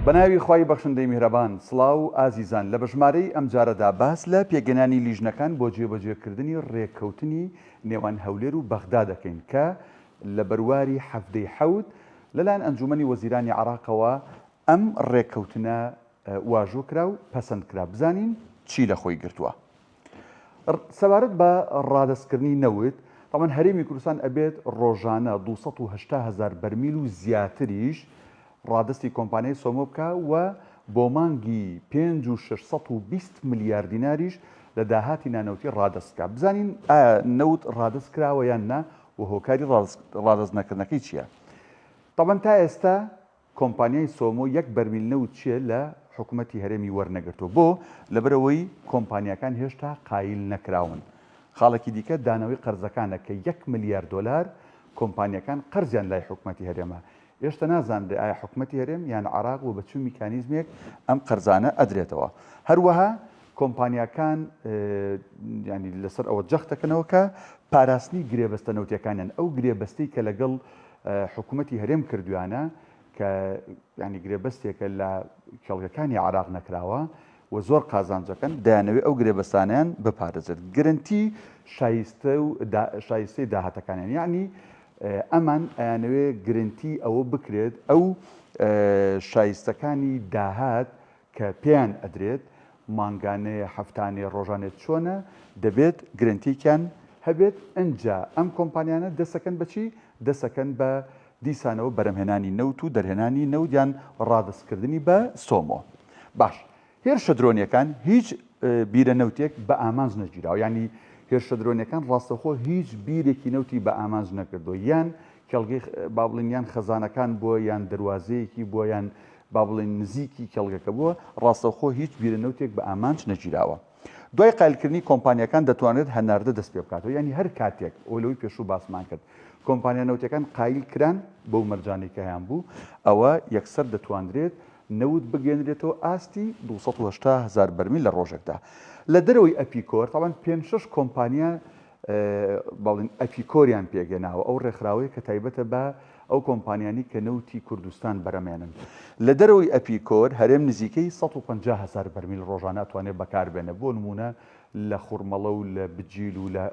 بەناوی خی بەخشندەی میهرەبان سڵاو ئازیزان لە بەژمارەی ئەم جارەدا باس لە پێگەنانی لیژنەکان بۆ جێبەجێکردنی ڕێککەوتنی نێوان هەولێر و بەغدا دەکەین کە لە بەرواری هەفتەی حەوت لەلایەن ئەنجومەنی وەزیرانی عێراقەوە ئەم ڕێککەوتنە واژۆ کرا و پەسەند کرا بزانین چی لە خۆی گرتووە. سەبارەت بە ڕادستکردنی نەوت تاوان هەرێمی کوردستان ئەبێت ڕۆژانە 280,000 بەرمیل و زیاتریش ڕادستی کۆمپانیای سۆمۆ بکە و بۆ مانگی 5,620 میلیارد دیناریش لە داهاتی نانەوتی ڕادستکە. بزانین نەوت ڕادست کراوە یان نا و هۆکاری ڕادست نەکردنەکەی چییە؟ تاوان تا ئێستا کۆمپانیای سۆمۆ یەک بەرمیل نەوت چیە لە حکوومەتی هەرێمی وەرنەگرتووە بۆ لەبەرەوەی کۆمپانیەکان هێشتا قایل نەکراون. خاڵێکی دیکە دانەوەی قەرزەکانە کە 1 میلیارد دلار کۆمپانیەکان قەرزیان لای حکوومەتی هەرێمە. ئێشتا نازانرێ ئایا حکوومەتی هەرێم یان عێراق و بەچوو میکانیزمێک ئەم قەرزانە ئەدرێتەوە. هەروەها کۆمپانیەکان ینی لەسەر ئەوە جەختەکەنەوە کە پاراستنی گرێبەستە نەوتیەکانیان ئەو گرێبەستەی کە لەگەڵ حکوومەتی هەرێم کردویانە کە ینی گرێبەستێکە لە کێڵگەکانی عێراق نەکراوە و زۆر قازانجەکەن دایانەوێت ئەو گرێبەستانیان بپارێزێت. گرنتی شایستەی داهاتەکانیان یعنی ئەمان ئەیانەوێ گرنتی ئەوە بکرێت ئەو شایستەکانی داهات کە پێیان ئەدرێت مانگانەیە هەفتانەیە ڕۆژانێت چۆنە دەبێت گرنتیکیان هەبێت ئەنجا ئەم کۆمپانیانە دەسەکەن بەچی دەسەکەن بە دیسانەوە بەرەمهێنانی نەوت و دەرهێنانی نەودیان ڕادستکردنی بە سۆمۆ. باش هێرشە درۆنیەکان هیچ بیرە نەوتێک بە ئامانج نەگیراوە ینی هێرشە درۆنیەکان ڕاستەخۆ هیچ بیرێکی نەوتی بە ئامانج نەکردو یان کێڵگەی با بڵین یان خەزانەکان بووە یان دەواازەیەکی بووە یان با بڵین نزیکی کێڵگەکە بووە ڕاستەخۆ هیچ بیرە نەوتێک بە ئامانج نەگیراوە. دوای قایلکردنی کۆمپانیەکان دەتوانێت هەناردە دەست پێ بکاتەوە ینی هەر کاتێک ئۆلەوەی پێشوو باسمان کرد کۆمپانیا نەوتەکان قایل کران بەو مەرجانەی کە هەیان بوو ئەوە یەکسەر دەتوانرێت نەوت بگەێنرێتەوە ئاستی 280,000 بەرمیل لە ڕۆژێکدا. لە دەرەوەی ئەپیکۆر تاوان 5-6 کۆمپانیا باڵین ئەپیکۆریان پێگەناوە ئەو ڕێکخراوەیە کە تایبەتە بە ئەو کۆمپانیانی کە نەوتی کوردستان بەرەمێنن. لە دەرەوەی ئەپیکۆر هەرێم نزیکەی 150,000 بەرمیل ڕۆژانە توانێت بەکاربێنە بۆ نمونە لە خوڕمەڵە و لە بجیل و لە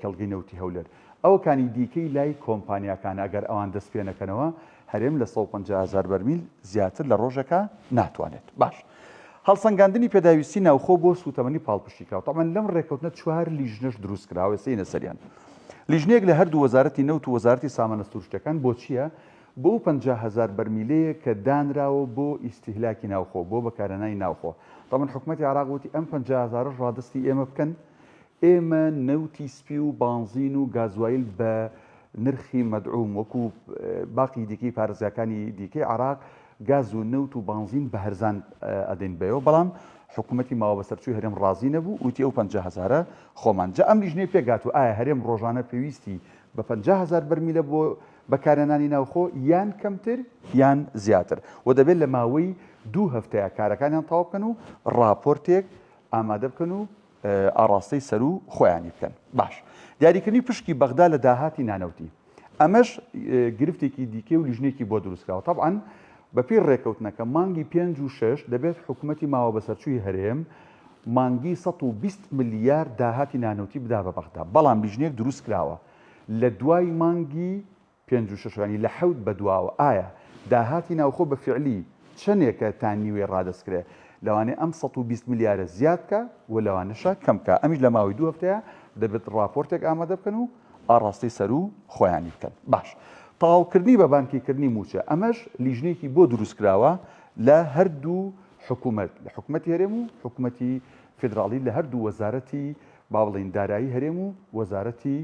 کەڵگەی نەوتی هەولێر. ئەوکانی دیکەی لای کۆمپانیاکان ئەگەر ئەوان دەست پێ نەکەنەوە هەرێم لە 150,000 بەرمیل زیاتر لە ڕۆژەکە ناتوانێت. باش هەڵسەنگاندنی پێداویستی ناوخۆ بۆ سوتەمەنی پاڵپشتی کراوە. تاوان لەم ڕێکەوتنە 4 لیژنەش دروست کراوە سینە سەریان. لیژنەیەک لە هەردوو وەزارەتی نەوت و وەزارەتی سامانە سروشتەکان بۆ چییە؟ بۆ 50,000 بەرمیلەیە کە دانراوە بۆ ئیستیهلاکی ناوخۆ بۆ بەکارهێنانی ناوخۆ. تاوان حکوومەتی عێراق وتی ئەم 50,000 ڕادستی ئێمە بکەن ئێمە نەوتی سپی و بانزین و گازوایل بە نرخی مەدعوم وەکو باقی دیکەی پارێزگاکانی دیکەی عێراق گاز و نەوت و بانزین بە هەرزان ئەدەین بەوە بەڵام حکوومەتی ماوە بەسەرچووی هەرێم ڕازی نەبوو وتی ئەو 50,000 خۆمان جا ئەم لیژنەی پێگات و ئایا هەرێم ڕۆژانە پێویستی بە 50,000 بەرمیلە بۆ بەکارهێنانی ناوخۆ یان کەمتر یان زیاتر و دەبێت لە ماوەی 2 هەفتەیە کارەکانیان تەواو بکەن و ڕاپۆرتێک ئامادە بکەن و ئاڕاستەی سەر و خۆیانی بکەن. باش دیاریکردنی پشکی بەغدا لە داهاتی نانەوتی ئەمەش گرفتێکی دیکە و لیژنێکی بۆ دروستکراوە. طبعاً بەپی ڕێکەوتنەکە مانگی 5 و 6 دەبێت حکوومەتی ماوە بەسەرچووی هەرێم مانگی 120 میلیارد داهاتی نانەوتی بدا بە بەغدا بەڵام لیژنێک دروست کراوە لە دوای مانگی 5 و 6 لە حەوت بەدواوە ئایا داهاتی ناوخۆ بە فعلی چەندێکە تا نیوێ ڕادستکرێ لەوانێ ئەم 120 میلیارە زیادکە و لەوانەشە کەمکە ئەمیش لە ماوەی 2 هەفتەیە دەبێت ڕاپۆرتێک ئامادە بکەن و ئاڕاستی سەر و خۆیانی بکەن. باش تەواوکردنی بە بانکیکردنی موچە ئەمەش لیژنێکی بۆ دروستکراوە لە هەردوو حکوومەت لە حکوومەتی هەرێم و حکوومەتی فیدراڵی لە هەردوو وەزارەتی با بڵین دارایی هەرێم و وەزارەتی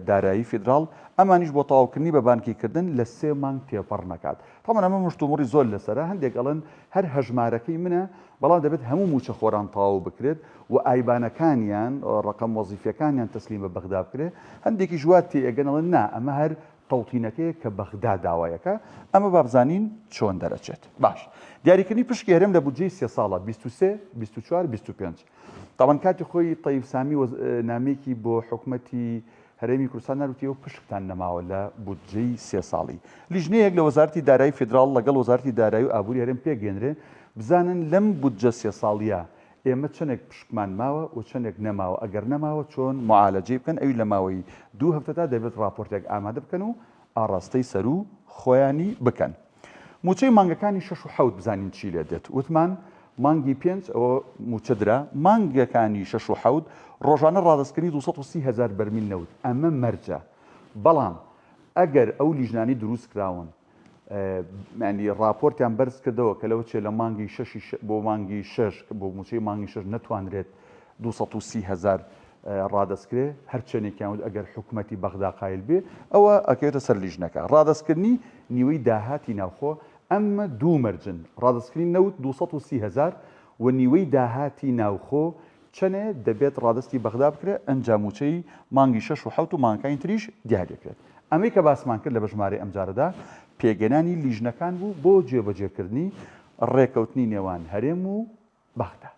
دارایی فیدراڵ ئەمانیش بۆ تەواوکردنی بە بانکیکردن لە 3 مانگ تێپەڕ نەکات. تاوان ئەمە مشتومڕی زۆر لەسەرە هەندێک ئەڵەن هەر هەژمارەکەی منە بەڵام دەبێت هەموو موچە خۆران تەواو بکرێت و ئایبانەکانیان ڕقم وەزیفەکانیان تەسلیم بە بەغدا بکرێت. هەندێکی ژوات تێئەگەنەڵن نا ئەمە هەر تەوتینەکەی کە بەغدا داوایەکە ئەمە بابزانین چۆن دەرەچێت. باش دیاریکردنی پشکی هەرێم لە بودجەی 3 ساڵە 23 24 25 تاوان کاتی خۆی تەیب سامی نامێکی بۆ حکوومەتی هەرێمی کوردستان ناروتیەوە پشکتان نەماوە لە بودجەی 3 ساڵی. لیژنەیەک لە وەزارەتی دارایی فیدراڵ لەگەڵ وەزارەتی دارایی و ئابووری هەرێم پێگەێنرێ بزانن لەم بودجە 3 ساڵیە ئێمە چەندێک پشکمان ماوە و چەندێک نەماوە، ئەگەر نەماوە چۆن معالەجێ بکەن، ئەوی لە ماوەی 2 هەفتەدا دەبێت راپۆرتێک ئامادە بکەن و ئاڕاستەی سەر و خۆیانی بکەن. موچەی مانگەکانی 6 و 7 بزانین چی لێ دێت. وتمان مانگی 5 ئەوە موچە درا، مانگەکانی 6 و 7 ڕۆژانە ڕادستکردنی 230,000 بەرمیل نەوت. ئەمە مەرجە. بەڵام ئەگەر ئەو لیژنانی دروست کراون ینی راپۆرتیان بەرز کردەوە کە لەوە چێ لە مانگی 6 بۆ مانگی 6 بۆ موچەی مانگی 6 نەتوانرێت 230,000 ڕادستکرێ هەر چێنێکیان ئەگەر حکوومەتی بەغدا قایل بێ ئەوە ئەکەوێتە سەر لیژنەکە. ڕادستکردنی نیوەی داهاتی ناوخۆ ئەمە دوو مەرجن، ڕادستکردنی نەوت 230,000 و نیوەی داهاتی ناوخۆ چەنێ دەبێت ڕادستی بەغدا بکرێت ئەنجاموچەی مانگی 6 و 7 و مانگەکانی تریش دیارێکرێت. ئەمەی کە باسمان کرد لە بەژمارەی ئەمجارەدا پێگەنانی لیژنەکان بوو بۆ جێبەجێکردنی ڕێکەوتنی نێوان هەرێم و بەغدا.